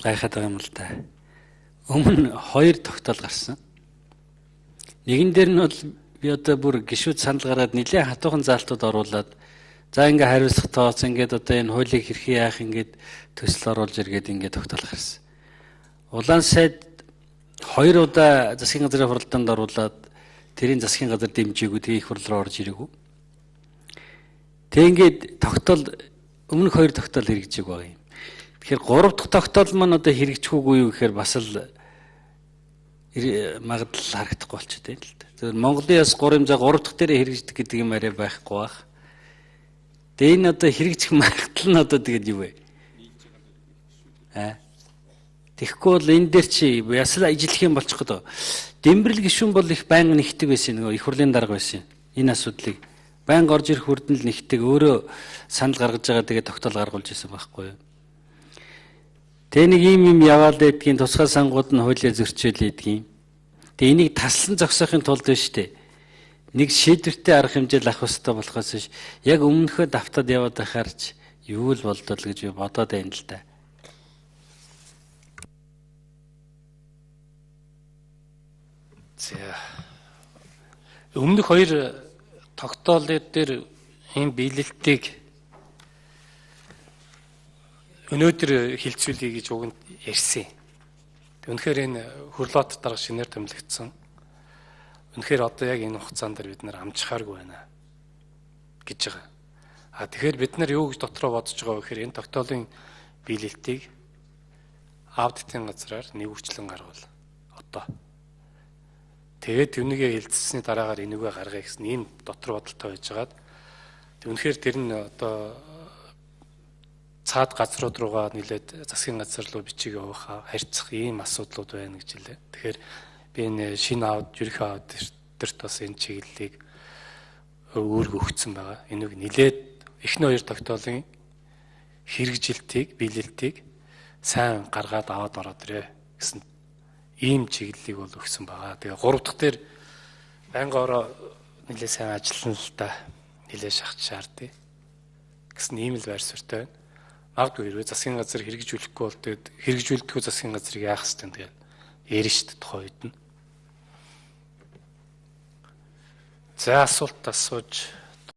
гайхаад байгаа юм л да. Өмнө 2 тогтоол гарсан. Нэгэн дээр нь бол би одоо бүр гişүүд санал гараад нэлээд хатуухан заалтууд оруулаад за ингээ хариуцлах тооц ингээд одоо энэ хуулийг хэрхэн яах ингээд төсөл оруулж иргээд ингээд тогтоол гарсан. Улаан сайд 2 удаа засгийн газрын хуралдаанд оруулаад тэрийн засгийн газар дэмжээгүй тэгээ их хурал руу орж ирээгүй. Тэг ингээд тогтоол өмнөх 2 тогтоол хэрэгжиж байгаа юм. Тэгэхээр 3 дахь тогтоол маань одоо хэрэгжихүүгүй юу гэхээр бас л магадлал харагдахгүй болчиход байна л да. Тэгэхээр Монголын яс 3 хэмжээ 3 дахь дээр хэрэгждэг гэдэг юм арай байхгүй бах. Тэгээ энэ одоо хэрэгжих магадлал нь одоо тэгээд юу вэ? Тэгэхгүй бол энэ дээр чи ясал ажиллах юм болчих гээд. Дэмбэрэл гишүүн бол их байнга нэгдэг байсан нөгөө их хурлын дарга байсан. Энэ асуудлыг байнга орж ирэх хүрдэн л нэгдэг өөрөө санал гаргаж байгаа тэгээд тогтоол гаргуулж ирсэн байхгүй юу? Тэ нэг юм яваал байдгийн тусгай сангууд нь хуулиа зөрчил ийдгийн. Тэ энийг таслан зогсоохын тулд биш үү? Нэг шийдвэртэй арга хэмжээл авах хэрэгтэй болохоос биш. Яг өмнөхөө давтаад яваад байхаарч юу л болдол гэж би бодоод байна л да. За. Өмнөх 2 тогтоолууд дээр энэ биелэлтийг өнөөдөр хилцүүлье гэж уг нь ярьсан. Үнэхээр энэ хурлаат дарга шинээр томилогдсон. Үнэхээр одоо яг энэ хугацаанд бид нар амжихааргүй байна гэж байгаа. Тэгэхээр бид нар юу гэж дотроо бодож байгаа вэ гэхээр энэ тогтоолын биелэлтийг аудитын газраар нэгүчлэн гаргуул. Одоо. Тэгээд түүнийгээ хэлцсэний дараагаар энийгээ гаргая гэсэн ийм дотор бодолтой байж байгаад үнэхээр тэр нь одоо цаад газрууд руугаа нэлээд засгийн газар руу бичиг явуулах харьцах ийм асуудлууд байна гэж хэлээ. Тэгэхээр би энэ шинэ ерөнхий аудиторт бас энэ чиглэлийг өөргө өгсөн байгаа. Энийг нэлээд эхний 2 тогтоолын хэрэгжилтийг, биелэлтийг сайн гаргаад аваад ороод ирээ гэсэн ийм чиглэлийг бол өгсөн байгаа. Тэгээ 3 дахь дээр байнга ороо нэлээд сайн ажиллана л да. Нэлээд шахаж шаардъя гэсэн ийм л байр суурьтай байна. Магадгүй хэрвээ засгийн газар хэрэгжүүлэхгүй бол тэгээд хэрэгжүүлдэггүй засгийн газрыг яах ёстой юм тэгээд ярина шүү дээ тухайн үед нь. За асуулт асууж